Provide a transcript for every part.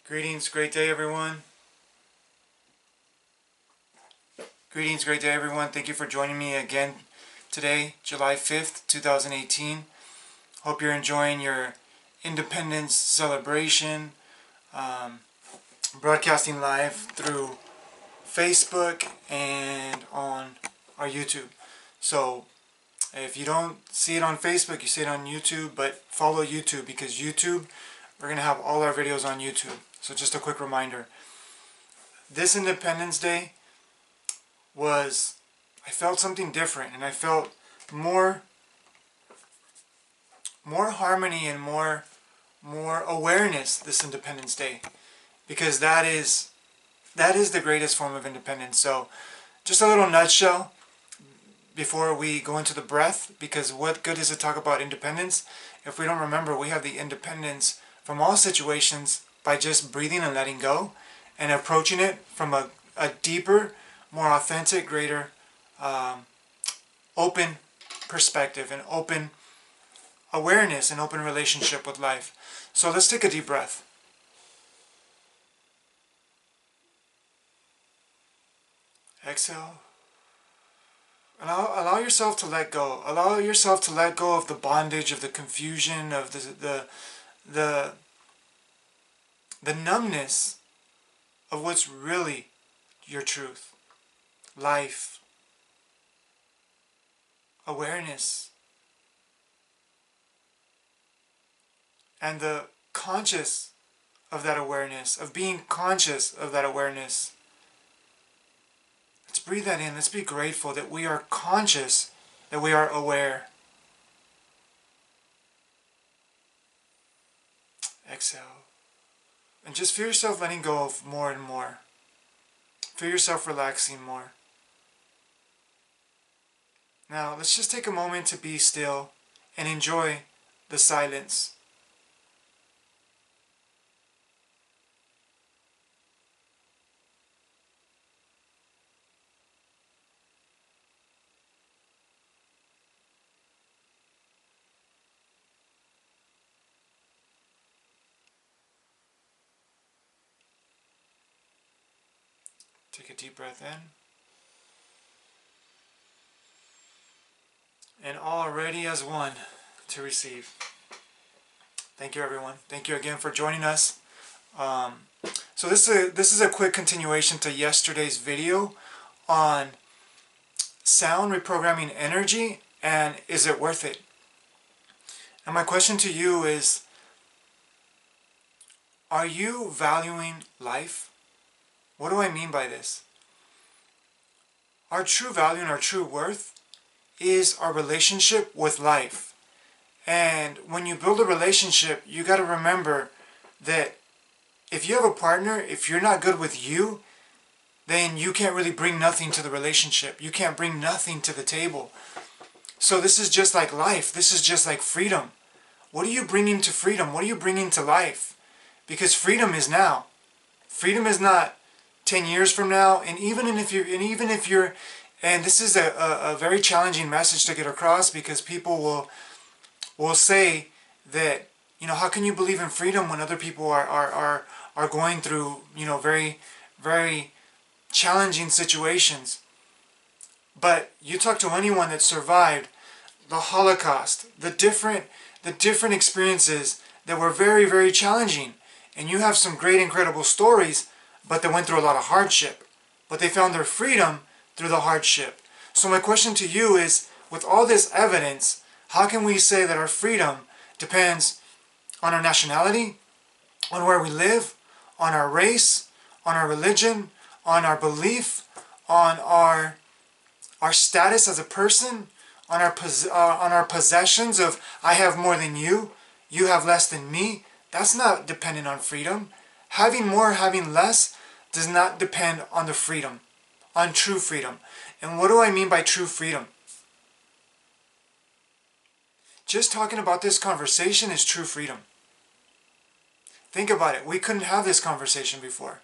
Greetings, great day everyone. Greetings, great day everyone. Thank you for joining me again today, July 5th, 2018. Hope you're enjoying your Independence celebration, broadcasting live through Facebook and on our YouTube. So if you don't see it on Facebook, you see it on YouTube, but follow YouTube because YouTube, we're going to have all our videos on YouTube. So just a quick reminder. This Independence Day I felt something different, and I felt more harmony and more awareness this Independence Day, because that is the greatest form of independence. So just a little nutshell before we go into the breath, because what good is it to talk about independence if we don't remember we have the independence from all situations by just breathing and letting go and approaching it from a deeper, more authentic, greater, open perspective and open awareness and open relationship with life. So let's take a deep breath. Exhale. Allow yourself to let go. Allow yourself to let go of the bondage, of the confusion, of the numbness of what's really your truth. Life. Awareness. And the conscious of that awareness, of being conscious of that awareness. Let's breathe that in. Let's be grateful that we are conscious, that we are aware. Exhale. And just feel yourself letting go of more and more. Feel yourself relaxing more. Now, let's just take a moment to be still and enjoy the silence. Take a deep breath in. And all ready as one to receive. Thank you, everyone. Thank you again for joining us. So this is a quick continuation to yesterday's video on sound reprogramming energy and is it worth it? And my question to you is, are you valuing life? What do I mean by this? Our true value and our true worth is our relationship with life. And when you build a relationship, you got to remember that if you have a partner, if you're not good with you, then you can't really bring nothing to the relationship. You can't bring nothing to the table. So this is just like life. This is just like freedom. What are you bringing to freedom? What are you bringing to life? Because freedom is now. Freedom is not 10 years from now. And even if you're, and this is a very challenging message to get across, because people will say that, you know, how can you believe in freedom when other people are going through, you know, very, very challenging situations? But you talk to anyone that survived the Holocaust, the different experiences that were very, very challenging, and you have some great, incredible stories, but they went through a lot of hardship, but they found their freedom through the hardship. So my question to you is, with all this evidence, how can we say that our freedom depends on our nationality, on where we live, on our race, on our religion, on our belief, on our status as a person, on our possessions of I have more than you, you have less than me? That's not dependent on freedom. Having more, having less does not depend on the freedom, on true freedom. And what do I mean by true freedom? Just talking about this conversation is true freedom. Think about it. We couldn't have this conversation before.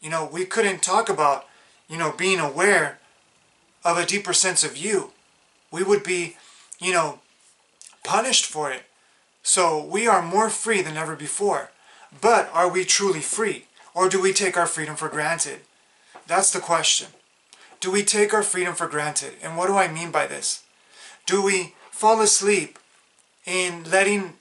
You know, we couldn't talk about, you know, being aware of a deeper sense of you. We would be, you know, punished for it. So we are more free than ever before. But are we truly free? Or do we take our freedom for granted? That's the question. Do we take our freedom for granted? And what do I mean by this? Do we fall asleep in letting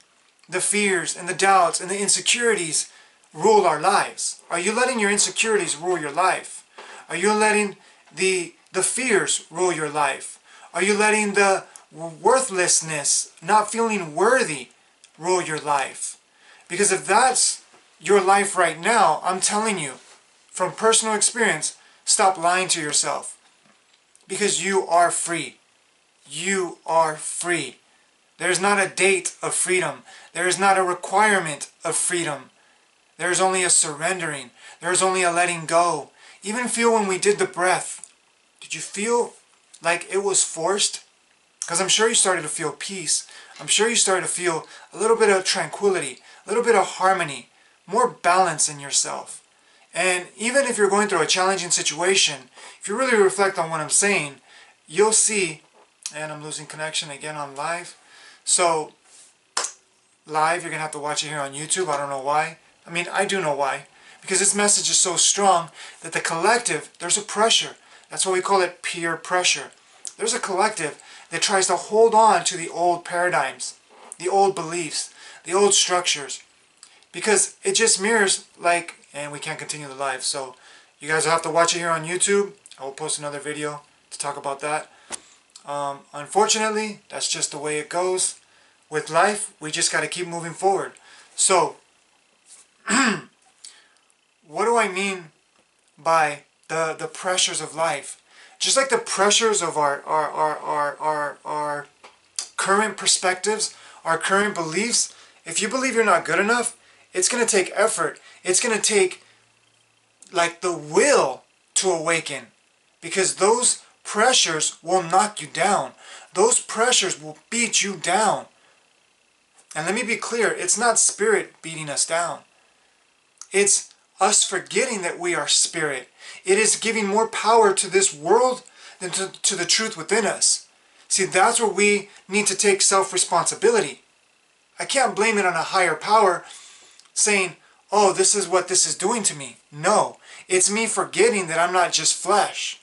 the fears and the doubts and the insecurities rule our lives? Are you letting your insecurities rule your life? Are you letting the fears rule your life? Are you letting the worthlessness, not feeling worthy, rule your life? Because if that's your life right now, I'm telling you, from personal experience, stop lying to yourself. Because you are free. You are free. There's not a date of freedom. There is not a requirement of freedom. There is only a surrendering. There is only a letting go. Even feel when we did the breath. Did you feel like it was forced? Because I'm sure you started to feel peace. I'm sure you started to feel a little bit of tranquility, a little bit of harmony, more balance in yourself. And even if you're going through a challenging situation, if you really reflect on what I'm saying, you'll see, and I'm losing connection again on live. So, live, you're going to have to watch it here on YouTube. I don't know why. I mean, I do know why. Because this message is so strong that the collective, there's a pressure. That's why we call it peer pressure. There's a collective that tries to hold on to the old paradigms, the old beliefs, the old structures. Because it just mirrors like, and we can't continue the live, so you guys will have to watch it here on YouTube. I will post another video to talk about that. Unfortunately, that's just the way it goes. With life, we just got to keep moving forward. So, what do I mean by the pressures of life? Just like the pressures of our current perspectives, our current beliefs, if you believe you're not good enough, it's going to take effort. It's going to take like the will to awaken, because those pressures will knock you down. Those pressures will beat you down. And let me be clear, it's not spirit beating us down. It's us forgetting that we are spirit. It is giving more power to this world than to the truth within us. See, that's where we need to take self-responsibility. I can't blame it on a higher power saying, oh, this is what this is doing to me. No, it's me forgetting that I'm not just flesh.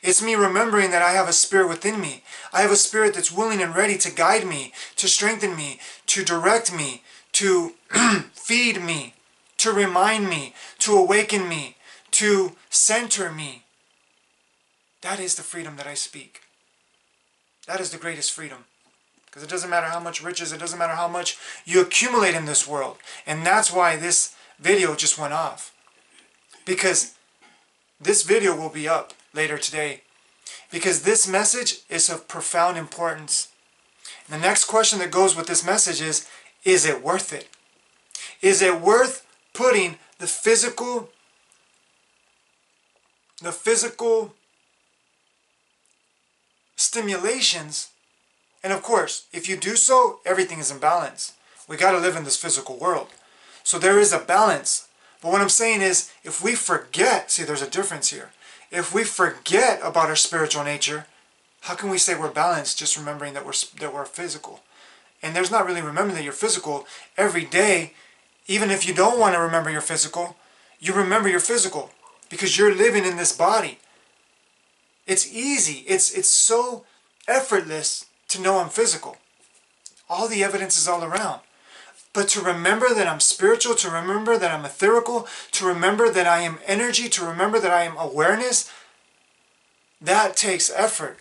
It's me remembering that I have a spirit within me. I have a spirit that's willing and ready to guide me, to strengthen me, to direct me, to feed me, to remind me, to awaken me, to center me. That is the freedom that I speak. That is the greatest freedom. Because it doesn't matter how much riches, it doesn't matter how much you accumulate in this world. And that's why this video just went off. Because this video will be up later today. Because this message is of profound importance. And the next question that goes with this message is it worth it? Is it worth putting the physical stimulations? And of course, if you do so, everything is in balance. We got to live in this physical world. So there is a balance. But what I'm saying is, if we forget, see, there's a difference here. If we forget about our spiritual nature, how can we say we're balanced just remembering that we're physical? And there's not really remembering that you're physical. Every day, even if you don't want to remember you're physical, you remember you're physical because you're living in this body. It's easy. It's so effortless to know I'm physical. All the evidence is all around. But to remember that I'm spiritual, to remember that I'm etherical, to remember that I am energy, to remember that I am awareness, that takes effort.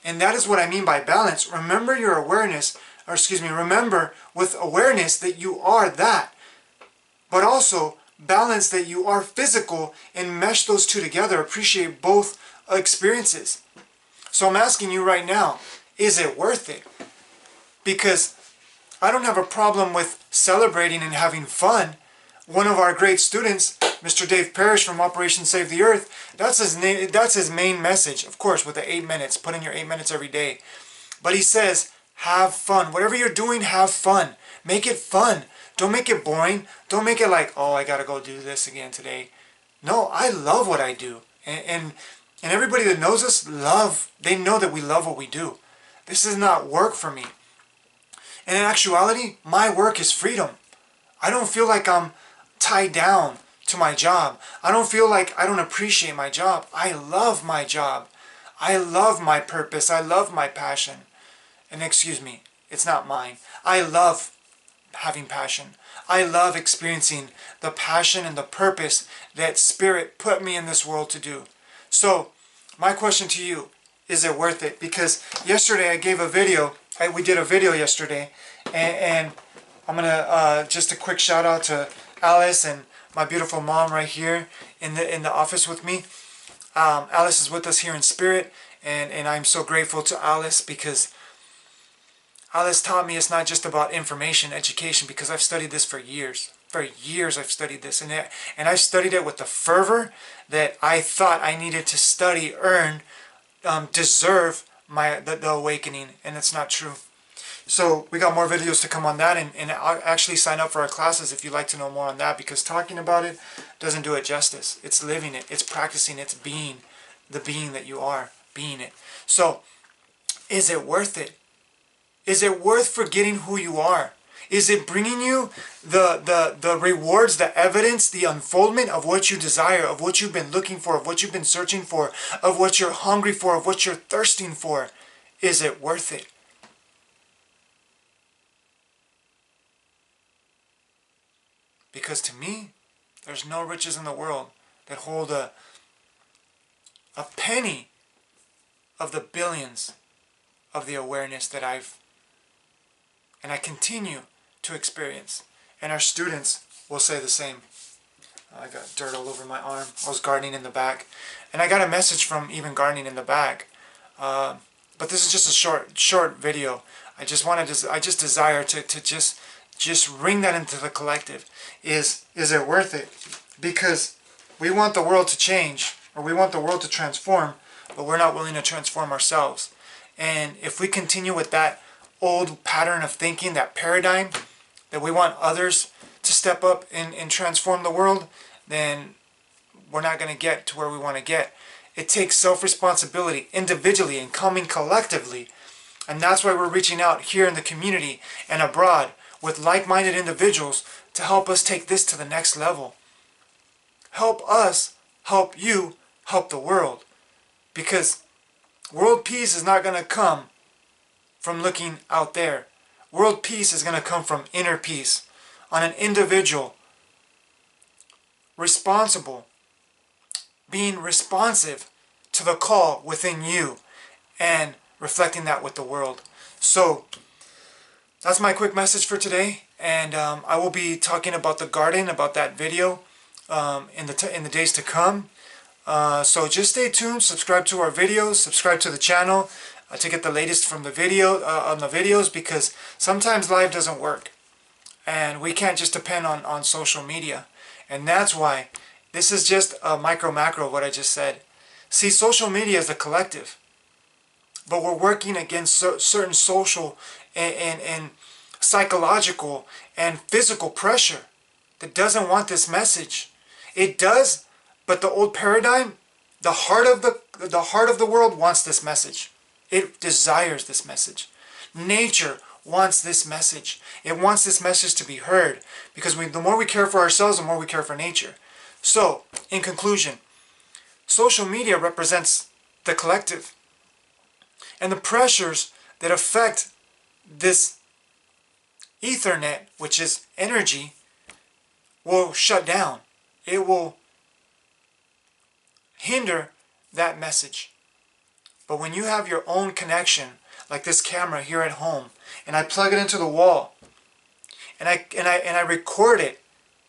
And that is what I mean by balance. Remember your awareness, or excuse me, remember with awareness that you are that. But also balance that you are physical and mesh those two together. Appreciate both experiences. So I'm asking you right now, is it worth it? Because I don't have a problem with celebrating and having fun. One of our great students, Mr. Dave Parrish from Operation Save the Earth, that's his main message. Of course, with the 8 minutes, put in your 8 minutes every day. But he says, have fun. Whatever you're doing, have fun. Make it fun. Don't make it boring. Don't make it like, oh, I gotta go do this again today. No, I love what I do. And everybody that knows us, they know that we love what we do. This is not work for me. And in actuality, my work is freedom. I don't feel like I'm tied down to my job. I don't feel like I don't appreciate my job. I love my job. I love my purpose. I love my passion. And excuse me, it's not mine. I love having passion. I love experiencing the passion and the purpose that Spirit put me in this world to do. So, my question to you, is it worth it? Because yesterday I gave a video, we did a video yesterday, and I'm going to, just a quick shout out to Alice and my beautiful mom right here in the office with me. Alice is with us here in spirit, and I'm so grateful to Alice because Alice taught me it's not just about information, education, because I've studied this for years. For years I've studied this, and I've studied it with the fervor that I thought I needed to study, earn, deserve the awakening, and it's not true. So we got more videos to come on that, and I'll actually sign up for our classes if you'd like to know more on that, because talking about it doesn't do it justice. It's living it, it's practicing, it's being the being that you are, being it. So is it worth it? Is it worth forgetting who you are? Is it bringing you the rewards, the evidence, the unfoldment of what you desire, of what you've been looking for, of what you've been searching for, of what you're hungry for, of what you're thirsting for? Is it worth it? Because to me, there's no riches in the world that hold a penny of the billions of the awareness that I continue to experience. And our students will say the same. I got dirt all over my arm. I was gardening in the back. And I got a message from even gardening in the back. But this is just a short video. I just desire to just ring that into the collective. Is it worth it? Because we want the world to change, or we want the world to transform, but we're not willing to transform ourselves. And if we continue with that old pattern of thinking, that paradigm, that we want others to step up and transform the world, then we're not going to get to where we want to get. It takes self-responsibility individually and coming collectively. And that's why we're reaching out here in the community and abroad with like-minded individuals to help us take this to the next level. Help us, help you, help the world. Because world peace is not going to come from looking out there. World peace is going to come from inner peace on an individual, responsible, being responsive to the call within you and reflecting that with the world. So that's my quick message for today, and I will be talking about the garden, about that video in the days to come. So just stay tuned, subscribe to our videos, subscribe to the channel to get the latest from the videos, because sometimes live doesn't work, and we can't just depend on social media. And that's why this is just a macro of what I just said. See, social media is the collective, but we're working against certain social and psychological and physical pressure that doesn't want this message. It does, but the old paradigm, the heart of the world wants this message. It desires this message. Nature wants this message. It wants this message to be heard, because the more we care for ourselves, the more we care for nature. So, in conclusion, social media represents the collective, and the pressures that affect this Ethernet, which is energy, will shut down. It will hinder that message. But when you have your own connection, like this camera here at home, and I plug it into the wall, and I record it,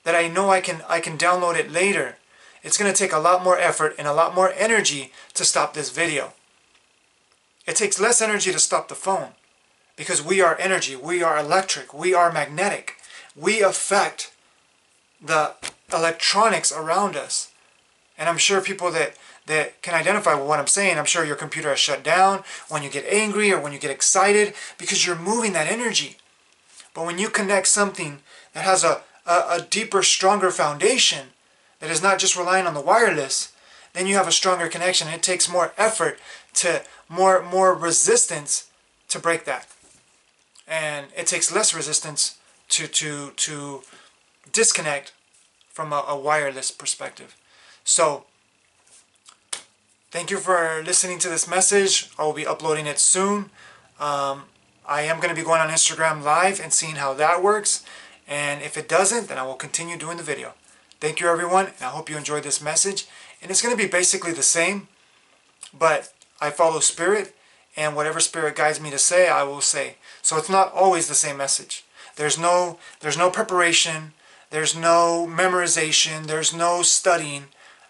that I know I can download it later, it's going to take a lot more effort and a lot more energy to stop this video. It takes less energy to stop the phone, because we are energy, we are electric, we are magnetic. We affect the electronics around us. And I'm sure people that can identify with what I'm saying, I'm sure your computer has shut down when you get angry or when you get excited, because you're moving that energy. But when you connect something that has a deeper, stronger foundation, that is not just relying on the wireless, then you have a stronger connection. It takes more effort, to more resistance to break that. And it takes less resistance to disconnect from a wireless perspective. So, thank you for listening to this message. I will be uploading it soon. I am going to be going on Instagram Live and seeing how that works. And if it doesn't, then I will continue doing the video. Thank you, everyone, and I hope you enjoyed this message. And it's going to be basically the same, but I follow Spirit, and whatever Spirit guides me to say, I will say. So it's not always the same message. There's no preparation. There's no memorization. There's no studying.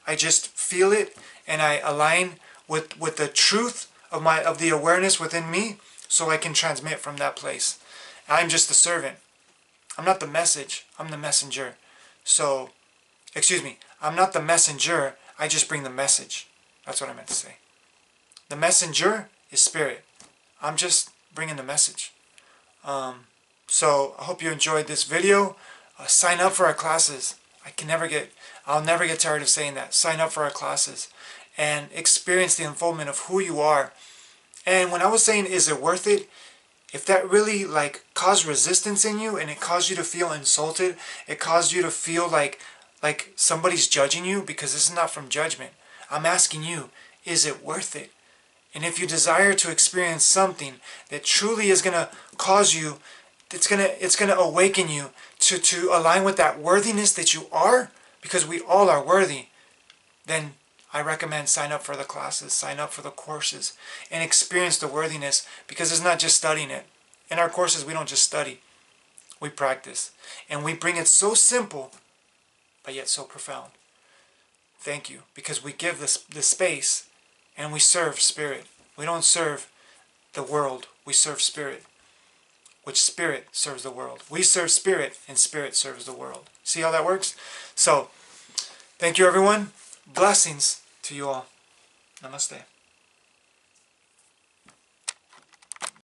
I just feel it, and I align with the truth of the awareness within me, so I can transmit from that place. I'm just the servant. I'm not the message. I'm the messenger. So, excuse me. I'm not the messenger. I just bring the message. That's what I meant to say. The messenger is Spirit. I'm just bringing the message. So I hope you enjoyed this video. Sign up for our classes. I'll never get tired of saying that. Sign up for our classes and experience the unfoldment of who you are. And when I was saying, is it worth it? If that really caused resistance in you, and it caused you to feel insulted, it caused you to feel like somebody's judging you, because this is not from judgment. I'm asking you, is it worth it? And if you desire to experience something that truly is going to cause you, it's going to awaken you to align with that worthiness that you are, because we all are worthy, then I recommend sign up for the classes, sign up for the courses, and experience the worthiness, because it's not just studying it. In our courses, we don't just study. We practice. And we bring it so simple, but yet so profound. Thank you, because we give the space, and we serve Spirit. We don't serve the world. We serve Spirit, which Spirit serves the world. We serve Spirit, and Spirit serves the world. See how that works? So, thank you, everyone. Blessings to you all. Namaste.